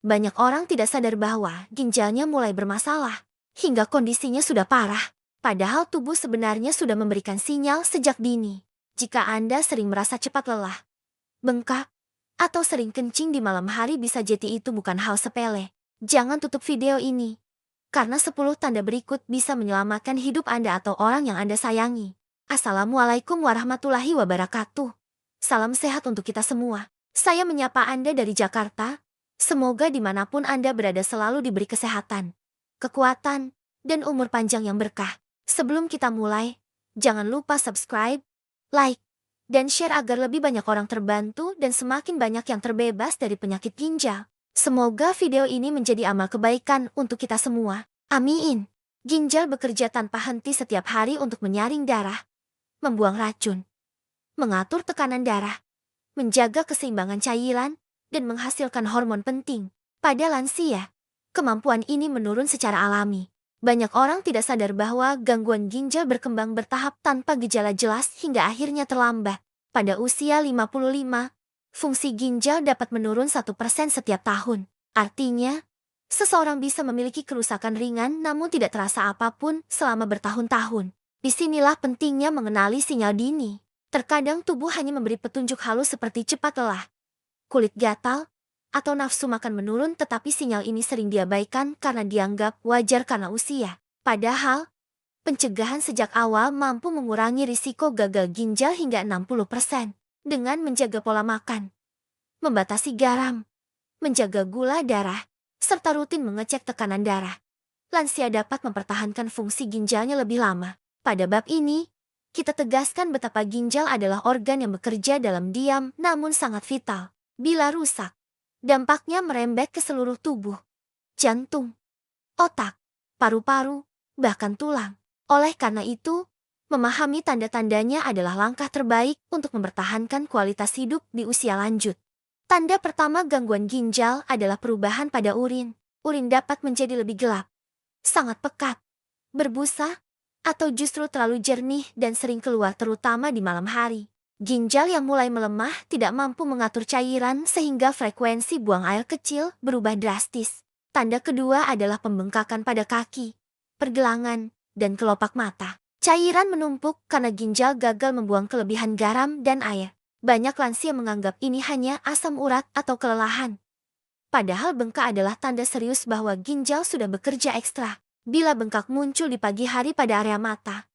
Banyak orang tidak sadar bahwa ginjalnya mulai bermasalah, hingga kondisinya sudah parah. Padahal tubuh sebenarnya sudah memberikan sinyal sejak dini. Jika Anda sering merasa cepat lelah, bengkak, atau sering kencing di malam hari bisa jadi itu bukan hal sepele. Jangan tutup video ini, karena 10 tanda berikut bisa menyelamatkan hidup Anda atau orang yang Anda sayangi. Assalamualaikum warahmatullahi wabarakatuh. Salam sehat untuk kita semua. Saya menyapa Anda dari Jakarta. Semoga dimanapun Anda berada selalu diberi kesehatan, kekuatan, dan umur panjang yang berkah. Sebelum kita mulai, jangan lupa subscribe, like, dan share agar lebih banyak orang terbantu dan semakin banyak yang terbebas dari penyakit ginjal. Semoga video ini menjadi amal kebaikan untuk kita semua. Amin. Ginjal bekerja tanpa henti setiap hari untuk menyaring darah, membuang racun, mengatur tekanan darah, menjaga keseimbangan cairan, dan menghasilkan hormon penting. Pada lansia, kemampuan ini menurun secara alami. Banyak orang tidak sadar bahwa gangguan ginjal berkembang bertahap tanpa gejala jelas hingga akhirnya terlambat. Pada usia 55, fungsi ginjal dapat menurun 1% setiap tahun. Artinya, seseorang bisa memiliki kerusakan ringan namun tidak terasa apapun selama bertahun-tahun. Disinilah pentingnya mengenali sinyal dini. Terkadang tubuh hanya memberi petunjuk halus seperti cepat lelah, kulit gatal, atau nafsu makan menurun, tetapi sinyal ini sering diabaikan karena dianggap wajar karena usia. Padahal, pencegahan sejak awal mampu mengurangi risiko gagal ginjal hingga 60% dengan menjaga pola makan, membatasi garam, menjaga gula darah, serta rutin mengecek tekanan darah. Lansia dapat mempertahankan fungsi ginjalnya lebih lama. Pada bab ini, kita tegaskan betapa ginjal adalah organ yang bekerja dalam diam namun sangat vital. Bila rusak, dampaknya merembet ke seluruh tubuh, jantung, otak, paru-paru, bahkan tulang. Oleh karena itu, memahami tanda-tandanya adalah langkah terbaik untuk mempertahankan kualitas hidup di usia lanjut. Tanda pertama gangguan ginjal adalah perubahan pada urin. Urin dapat menjadi lebih gelap, sangat pekat, berbusa, atau justru terlalu jernih dan sering keluar terutama di malam hari. Ginjal yang mulai melemah tidak mampu mengatur cairan sehingga frekuensi buang air kecil berubah drastis. Tanda kedua adalah pembengkakan pada kaki, pergelangan, dan kelopak mata. Cairan menumpuk karena ginjal gagal membuang kelebihan garam dan air. Banyak lansia menganggap ini hanya asam urat atau kelelahan. Padahal bengkak adalah tanda serius bahwa ginjal sudah bekerja ekstra. Bila bengkak muncul di pagi hari pada area mata,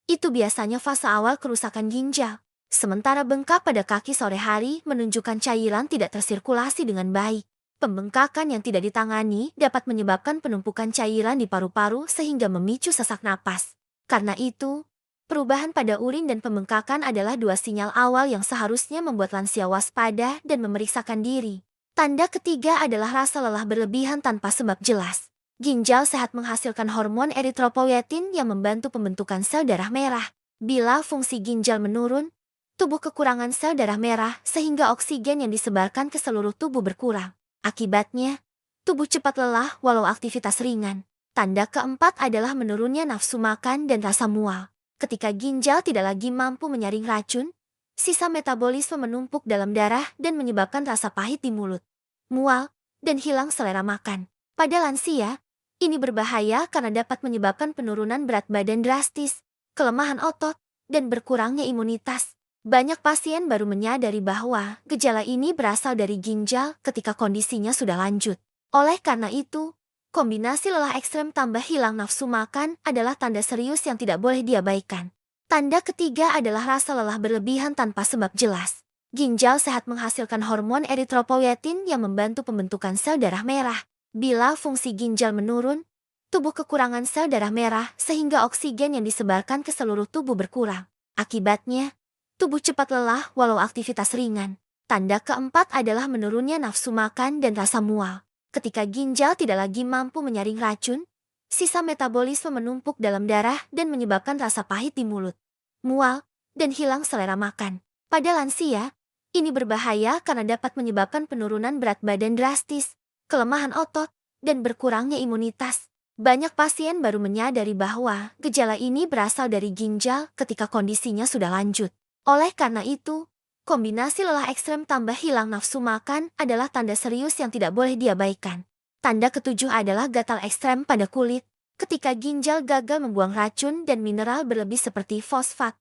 itu biasanya fase awal kerusakan ginjal. Sementara bengkak pada kaki sore hari menunjukkan cairan tidak tersirkulasi dengan baik. Pembengkakan yang tidak ditangani dapat menyebabkan penumpukan cairan di paru-paru sehingga memicu sesak napas. Karena itu, perubahan pada urin dan pembengkakan adalah dua sinyal awal yang seharusnya membuat lansia waspada dan memeriksakan diri. Tanda ketiga adalah rasa lelah berlebihan tanpa sebab jelas. Ginjal sehat menghasilkan hormon eritropoietin yang membantu pembentukan sel darah merah. Bila fungsi ginjal menurun, tubuh kekurangan sel darah merah sehingga oksigen yang disebarkan ke seluruh tubuh berkurang. Akibatnya, tubuh cepat lelah walau aktivitas ringan. Tanda keempat adalah menurunnya nafsu makan dan rasa mual. Ketika ginjal tidak lagi mampu menyaring racun, sisa metabolisme menumpuk dalam darah dan menyebabkan rasa pahit di mulut, mual, dan hilang selera makan. Pada lansia, ini berbahaya karena dapat menyebabkan penurunan berat badan drastis, kelemahan otot, dan berkurangnya imunitas. Banyak pasien baru menyadari bahwa gejala ini berasal dari ginjal ketika kondisinya sudah lanjut. Oleh karena itu, kombinasi lelah ekstrem tambah hilang nafsu makan adalah tanda serius yang tidak boleh diabaikan. Tanda ketiga adalah rasa lelah berlebihan tanpa sebab jelas. Ginjal sehat menghasilkan hormon eritropoietin yang membantu pembentukan sel darah merah. Bila fungsi ginjal menurun, tubuh kekurangan sel darah merah sehingga oksigen yang disebarkan ke seluruh tubuh berkurang. Akibatnya, tubuh cepat lelah walau aktivitas ringan. Tanda keempat adalah menurunnya nafsu makan dan rasa mual. Ketika ginjal tidak lagi mampu menyaring racun, sisa metabolisme menumpuk dalam darah dan menyebabkan rasa pahit di mulut, mual, dan hilang selera makan. Pada lansia, ini berbahaya karena dapat menyebabkan penurunan berat badan drastis, kelemahan otot, dan berkurangnya imunitas. Banyak pasien baru menyadari bahwa gejala ini berasal dari ginjal ketika kondisinya sudah lanjut. Oleh karena itu, Kombinasi lelah ekstrem tambah hilang nafsu makan adalah tanda serius yang tidak boleh diabaikan. Tanda ketujuh adalah gatal ekstrem pada kulit. Ketika ginjal gagal membuang racun dan mineral berlebih seperti fosfat,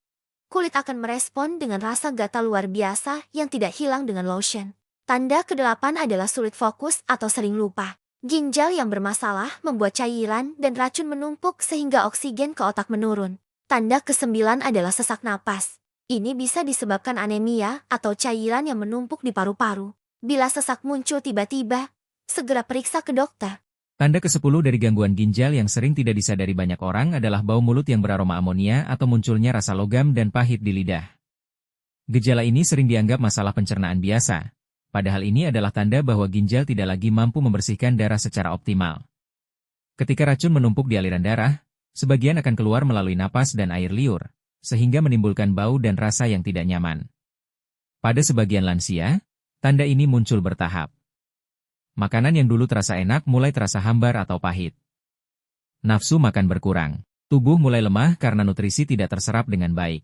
kulit akan merespon dengan rasa gatal luar biasa yang tidak hilang dengan lotion. Tanda kedelapan adalah sulit fokus atau sering lupa. Ginjal yang bermasalah membuat cairan dan racun menumpuk sehingga oksigen ke otak menurun. Tanda kesembilan adalah sesak napas. Ini bisa disebabkan anemia atau cairan yang menumpuk di paru-paru. Bila sesak muncul tiba-tiba, segera periksa ke dokter. Tanda ke-10 dari gangguan ginjal yang sering tidak disadari banyak orang adalah bau mulut yang beraroma amonia atau munculnya rasa logam dan pahit di lidah. Gejala ini sering dianggap masalah pencernaan biasa, padahal ini adalah tanda bahwa ginjal tidak lagi mampu membersihkan darah secara optimal. Ketika racun menumpuk di aliran darah, sebagian akan keluar melalui napas dan air liur, sehingga menimbulkan bau dan rasa yang tidak nyaman. Pada sebagian lansia, tanda ini muncul bertahap. Makanan yang dulu terasa enak mulai terasa hambar atau pahit. Nafsu makan berkurang. Tubuh mulai lemah karena nutrisi tidak terserap dengan baik.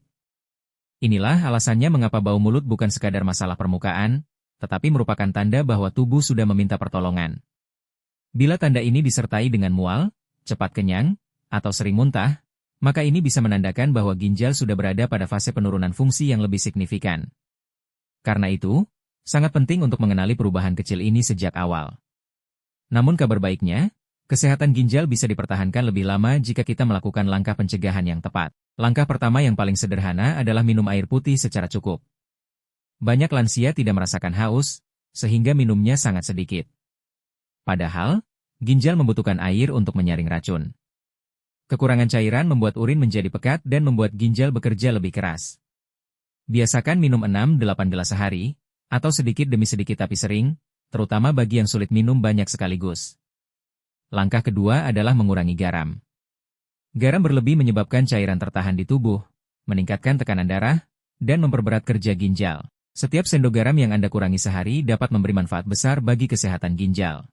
Inilah alasannya mengapa bau mulut bukan sekadar masalah permukaan, tetapi merupakan tanda bahwa tubuh sudah meminta pertolongan. Bila tanda ini disertai dengan mual, cepat kenyang, atau sering muntah, maka ini bisa menandakan bahwa ginjal sudah berada pada fase penurunan fungsi yang lebih signifikan. Karena itu, sangat penting untuk mengenali perubahan kecil ini sejak awal. Namun kabar baiknya, kesehatan ginjal bisa dipertahankan lebih lama jika kita melakukan langkah pencegahan yang tepat. Langkah pertama yang paling sederhana adalah minum air putih secara cukup. Banyak lansia tidak merasakan haus, sehingga minumnya sangat sedikit. Padahal, ginjal membutuhkan air untuk menyaring racun. Kekurangan cairan membuat urin menjadi pekat dan membuat ginjal bekerja lebih keras. Biasakan minum 6-8 gelas sehari, atau sedikit demi sedikit tapi sering, terutama bagi yang sulit minum banyak sekaligus. Langkah kedua adalah mengurangi garam. Garam berlebih menyebabkan cairan tertahan di tubuh, meningkatkan tekanan darah, dan memperberat kerja ginjal. Setiap sendok garam yang Anda kurangi sehari dapat memberi manfaat besar bagi kesehatan ginjal.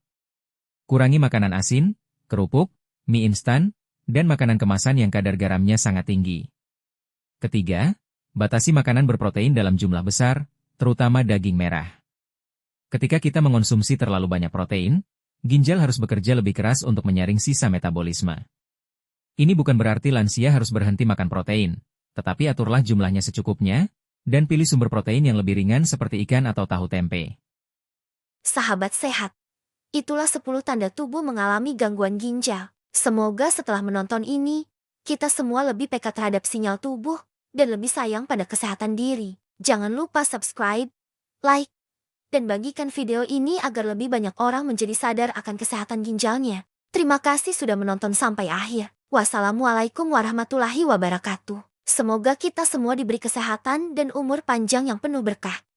Kurangi makanan asin, kerupuk, mie instan, dan makanan kemasan yang kadar garamnya sangat tinggi. Ketiga, batasi makanan berprotein dalam jumlah besar, terutama daging merah. Ketika kita mengonsumsi terlalu banyak protein, ginjal harus bekerja lebih keras untuk menyaring sisa metabolisme. Ini bukan berarti lansia harus berhenti makan protein, tetapi aturlah jumlahnya secukupnya, dan pilih sumber protein yang lebih ringan seperti ikan atau tahu tempe. Sahabat sehat, itulah 10 tanda tubuh mengalami gangguan ginjal. Semoga setelah menonton ini, kita semua lebih peka terhadap sinyal tubuh, dan lebih sayang pada kesehatan diri. Jangan lupa subscribe, like, dan bagikan video ini agar lebih banyak orang menjadi sadar akan kesehatan ginjalnya. Terima kasih sudah menonton sampai akhir. Wassalamualaikum warahmatullahi wabarakatuh. Semoga kita semua diberi kesehatan dan umur panjang yang penuh berkah.